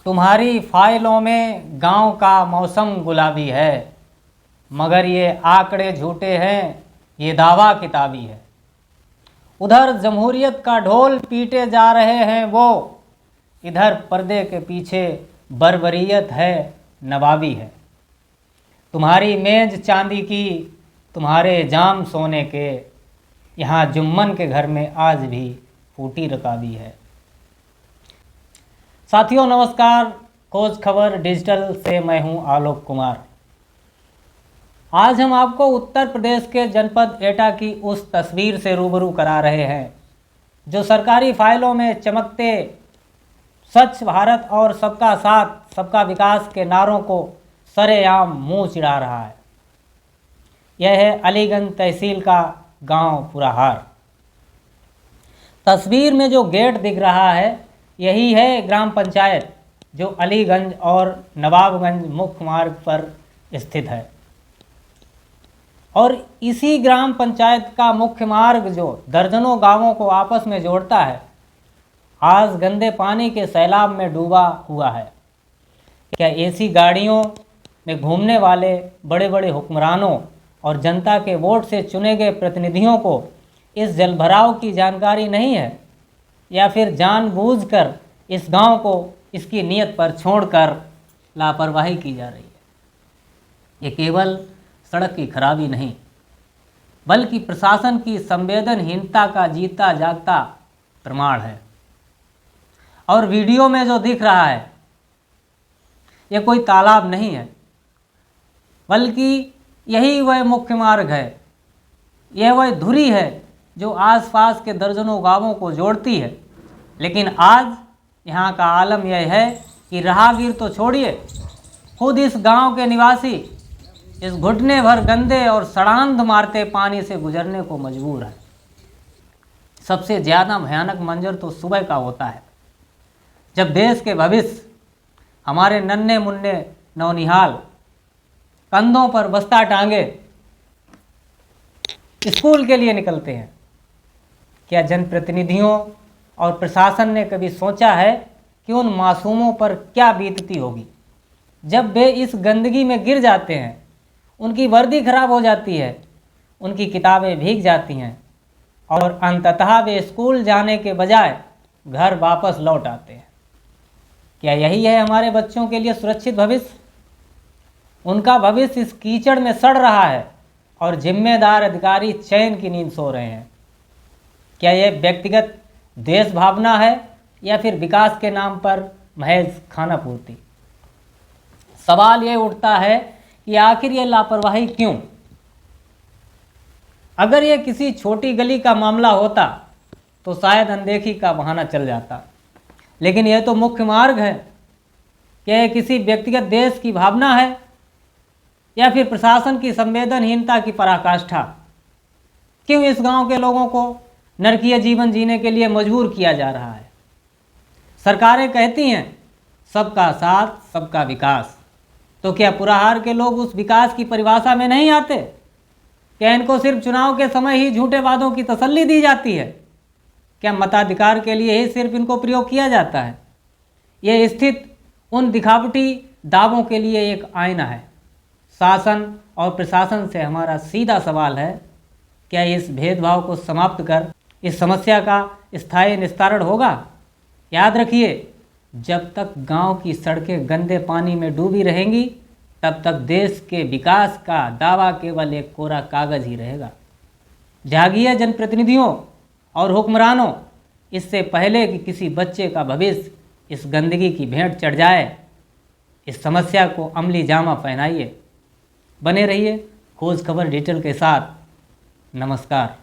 तुम्हारी फाइलों में गांव का मौसम गुलाबी है, मगर ये आंकड़े झूठे हैं, ये दावा किताबी है। उधर जमहूरियत का ढोल पीटे जा रहे हैं वो, इधर पर्दे के पीछे बर्बरियत है, नवाबी है। तुम्हारी मेज चांदी की, तुम्हारे जाम सोने के, यहाँ जुम्मन के घर में आज भी फूटी रकाबी है। साथियों नमस्कार, खोज खबर डिजिटल से मैं हूं आलोक कुमार। आज हम आपको उत्तर प्रदेश के जनपद एटा की उस तस्वीर से रूबरू करा रहे हैं जो सरकारी फाइलों में चमकते स्वच्छ भारत और सबका साथ सबका विकास के नारों को सरेआम मुंह चिढ़ा रहा है। यह है अलीगंज तहसील का गांव पुराहार। तस्वीर में जो गेट दिख रहा है यही है ग्राम पंचायत जो अलीगंज और नवाबगंज मुख्य मार्ग पर स्थित है। और इसी ग्राम पंचायत का मुख्य मार्ग जो दर्जनों गांवों को आपस में जोड़ता है, आज गंदे पानी के सैलाब में डूबा हुआ है। क्या ऐसी गाड़ियों में घूमने वाले बड़े बड़े हुक्मरानों और जनता के वोट से चुने गए प्रतिनिधियों को इस जलभराव की जानकारी नहीं है, या फिर जानबूझकर इस गांव को इसकी नीयत पर छोड़कर लापरवाही की जा रही है? ये केवल सड़क की खराबी नहीं, बल्कि प्रशासन की संवेदनहीनता का जीता जागता प्रमाण है। और वीडियो में जो दिख रहा है ये कोई तालाब नहीं है, बल्कि यही वह मुख्य मार्ग है। यह वह धुरी है जो आसपास के दर्जनों गांवों को जोड़ती है। लेकिन आज यहाँ का आलम यह है कि राहगीर तो छोड़िए, खुद इस गांव के निवासी इस घुटने भर गंदे और सड़ांध मारते पानी से गुजरने को मजबूर है। सबसे ज़्यादा भयानक मंजर तो सुबह का होता है, जब देश के भविष्य हमारे नन्हे मुन्ने नौनिहाल कंधों पर बस्ता टांगे स्कूल के लिए निकलते हैं। क्या जनप्रतिनिधियों और प्रशासन ने कभी सोचा है कि उन मासूमों पर क्या बीतती होगी जब वे इस गंदगी में गिर जाते हैं? उनकी वर्दी खराब हो जाती है, उनकी किताबें भीग जाती हैं और अंततः वे स्कूल जाने के बजाय घर वापस लौट आते हैं। क्या यही है हमारे बच्चों के लिए सुरक्षित भविष्य? उनका भविष्य इस कीचड़ में सड़ रहा है और जिम्मेदार अधिकारी चैन की नींद सो रहे हैं। क्या यह व्यक्तिगत देश भावना है या फिर विकास के नाम पर महज खाना पूर्ति? सवाल यह उठता है कि आखिर यह लापरवाही क्यों? अगर यह किसी छोटी गली का मामला होता तो शायद अनदेखी का बहाना चल जाता, लेकिन यह तो मुख्य मार्ग है। क्या यह किसी व्यक्तिगत देश की भावना है या फिर प्रशासन की संवेदनहीनता की पराकाष्ठा? क्यों इस गांव के लोगों को नरकीय जीवन जीने के लिए मजबूर किया जा रहा है? सरकारें कहती हैं सबका साथ सबका विकास, तो क्या पुराहार के लोग उस विकास की परिभाषा में नहीं आते? क्या इनको सिर्फ चुनाव के समय ही झूठे वादों की तसल्ली दी जाती है? क्या मताधिकार के लिए ही सिर्फ इनको प्रयोग किया जाता है? यह स्थिति उन दिखावटी दावों के लिए एक आईना है। शासन और प्रशासन से हमारा सीधा सवाल है, क्या इस भेदभाव को समाप्त कर इस समस्या का स्थायी निस्तारण होगा? याद रखिए, जब तक गांव की सड़कें गंदे पानी में डूबी रहेंगी तब तक देश के विकास का दावा केवल एक कोरा कागज ही रहेगा। जागिए जनप्रतिनिधियों और हुक्मरानों, इससे पहले कि किसी बच्चे का भविष्य इस गंदगी की भेंट चढ़ जाए, इस समस्या को अमली जामा पहनाइए। बने रहिए खोज खबर डिजिटल के साथ। नमस्कार।